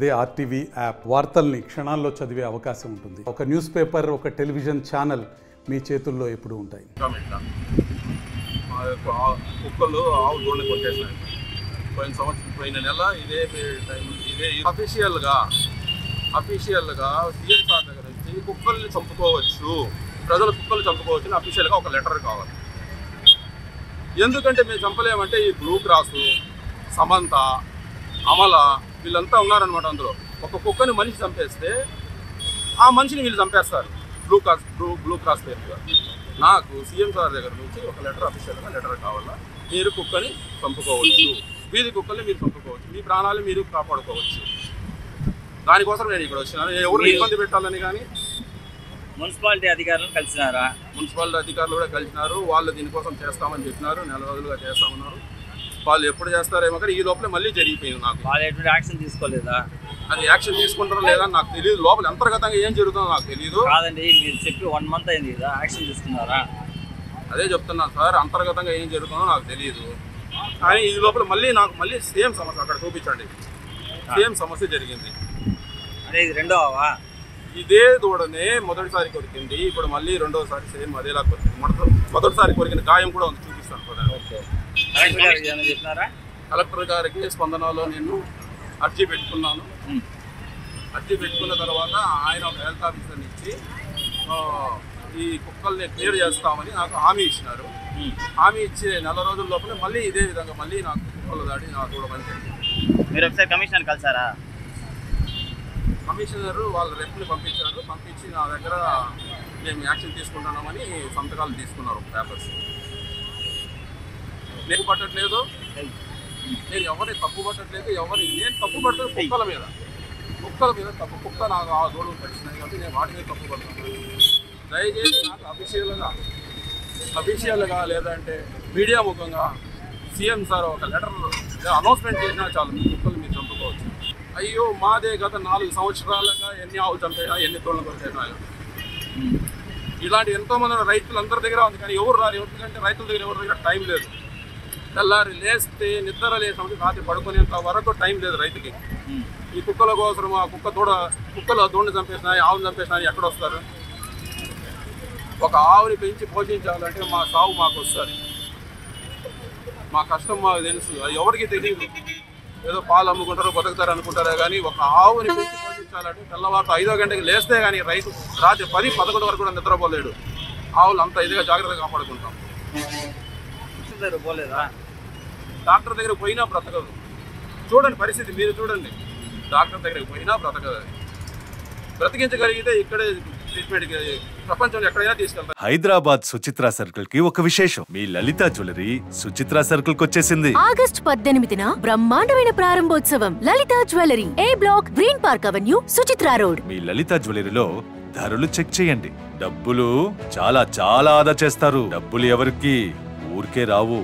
అదే RTV app వార్తల్ని క్షణాల్లో చదివే అవకాశం ఉంటుంది. ఒక న్యూస్ పేపర్, ఒక టెలివిజన్ ఛానల్ మీ చేతుల్లో ఎప్పుడూ ఉంటాయి. కుక్కలు ఆవు దూడని కొట్టేసినాయి. పోయిన నెల ఇదే టైం ఇదే అఫీషియల్గా సీఎం సార్ దగ్గర నుంచి కుక్కల్ని చంపుకోవచ్చు, ప్రజలు కుక్కలు చంపుకోవచ్చు అని అఫీషియల్గా ఒక లెటర్ కావాలి. ఎందుకంటే మేము చంపలేమంటే ఈ బ్లూ క్రాస్, సమంత, అమల వీళ్ళంతా ఉన్నారనమాట. అందులో ఒక కుక్కని మనిషి చంపేస్తే ఆ మనిషిని వీళ్ళు చంపేస్తారు బ్లూ క్రాస్ పేరుగా. నాకు సీఎం సార్ దగ్గర నుంచి ఒక లెటర్, అఫీషియల్గా లెటర్ కావాలా. మీరు కుక్కని చంపుకోవచ్చు, వీధి కుక్కల్ని మీరు చంపుకోవచ్చు, మీ ప్రాణాలు మీరు కాపాడుకోవచ్చు. దానికోసం నేను ఇక్కడ వచ్చినాను. ఎవరు ఇబ్బంది పెట్టాలని. కానీ మున్సిపాలిటీ అధికారులను కలిసినారా? మున్సిపాలిటీ అధికారులు కూడా కలిసినారు. వాళ్ళు దీనికోసం చేస్తామని చెప్పినారు, నెల రోజులుగా చేస్తామన్నారు. వాళ్ళు ఎప్పుడు చేస్తారేమో కానీ ఈ లోపల మళ్ళీ జరిగిపోయింది. నాకు వాళ్ళు ఎటువంటి యాక్షన్ తీసుకోలేదా? అది యాక్షన్ తీసుకుంటారో లేదా నాకు తెలియదు. లోపల అంతర్గతంగా ఏం జరుగుతుందో నాకు తెలియదు. కాదండి, మీరు చెప్పి 1 month అయింది కదా, యాక్షన్ తీసుకున్నారా? అదే చెప్తున్నాను సార్, అంతర్గతంగా ఏం జరుగుతుందో నాకు తెలియదు. కానీ ఈ లోపల మళ్ళీ సేమ్ సమస్య అక్కడ చూపించండి. సేమ్ సమస్య జరిగింది. అంటే ఇది రెండోవా? ఇదే దూడనే మొదటిసారి కొరికింది, ఇప్పుడు మళ్ళీ రెండోసారి సేమ్ అదేలా కొరికింది. మొదటిసారి కొరికిన గాయం కూడా ఉంది, చూపిస్తాను కదా. చెప్పినారా? కలెక్టర్ గారికి స్పందనలో నేను అర్జీ పెట్టుకున్నాను. అర్జీ పెట్టుకున్న తర్వాత ఆయన ఒక హెల్త్ ఆఫీసర్ని ఇచ్చి ఈ కుక్కల్ని క్లియర్ చేస్తామని నాకు హామీ ఇచ్చినారు. హామీ ఇచ్చే నెల రోజుల లోపల మళ్ళీ ఇదే విధంగా మళ్ళీ నాకు కుక్కలు దాడి నా దూడ పనిచేసింది. మీరు ఒకసారి కమిషనర్ కలిసారా? కమిషనర్ వాళ్ళ రెప్ని పంపించారు. పంపించి నా దగ్గర మేము యాక్షన్ తీసుకుంటున్నామని సంతకాలు తీసుకున్నారు పేపర్స్. నేను పట్టట్లేదు, నేను ఎవరిని తప్పు పట్టట్లేదు. నేను తప్పు పడుతుంది కుక్కల మీద తప్పు. కుక్క నాకు ఆ దూడలు పడిచినాయి కాబట్టి నేను వాటి మీద తప్పు పడుతున్నాను. దయచేసి నాకు అఫీషియల్గా లేదంటే మీడియా ముఖంగా సీఎం సార్ ఒక లెటర్ అనౌన్స్మెంట్ చేసినా చాలు, మీ కుక్కలు మీరు చంపుకోవచ్చు. అయ్యో మాదే గత 4 సంవత్సరాలుగా ఎన్ని ఆవులు చంపేనా, ఎన్ని తోళ్ళు కొట్టేనాయో. ఇలాంటి ఎంతోమంది రైతులందరి దగ్గర ఉంది, కానీ ఎవరు రారు. ఎందుకంటే రైతుల దగ్గర ఎవరి దగ్గర టైం లేదు. తెల్లారి లేస్తే నిద్ర లేసినప్పుడు రాత్రి పడుకునేంత వరకు టైం లేదు రైతుకి. ఈ కుక్కల కోసం ఆ కుక్కలు దూడని చంపేసినాయి, ఆవుని చంపేసినాయి, ఎక్కడ వస్తారు? ఒక ఆవుని పెంచి పోషించాలంటే మా సాగు మాకు వస్తుంది, మా కష్టం మాకు తెలుసు. ఎవరికి తెలియదు. ఏదో పాలు అమ్ముకుంటారో బతుకుతారు అనుకుంటారా, కానీ ఒక ఆవుని పెంచి పోషించాలంటే తెల్లవారు 5వ గంటకి లేస్తే కానీ రైతు రాత్రి 10-11 వరకు కూడా నిద్రపోలేడు. ఆవులు అంత ఇదిగా జాగ్రత్తగా కాపాడుకుంటాం. పోలేదా? డాక్టర్ దగ్గర పోయినా బ్రతకదు. చూడండి పరిస్థితి, మీరు చూడండి. డాక్టర్ దగ్గరికి పోయినా బ్రతకదు. బ్రతికించగలిగితే ఇక్కడే ట్రీట్మెంట్ ప్రపంచంలో ఎక్కడైనా తీసుకెళ్తారు. హైదరాబాద్ సుచిత్ర సర్కిల్ కి ఒక విశేషం. మీ లలిత జ్యువెలరీ సుచిత్ర సర్కిల్ కి వచ్చేసింది. ఆగస్ట్ 18న బ్రహ్మాండమైన ప్రారంభోత్సవం. Lalitha jewellery, A block, green park avenue, Suchitra road. మీ లలిత జ్యువెలరీలో ధరలు చెక్ చేయండి. డబ్బులు చాలా చాలా ఆదా చేస్తారు. డబ్బులు ఎవరికి ఊరికే రావు.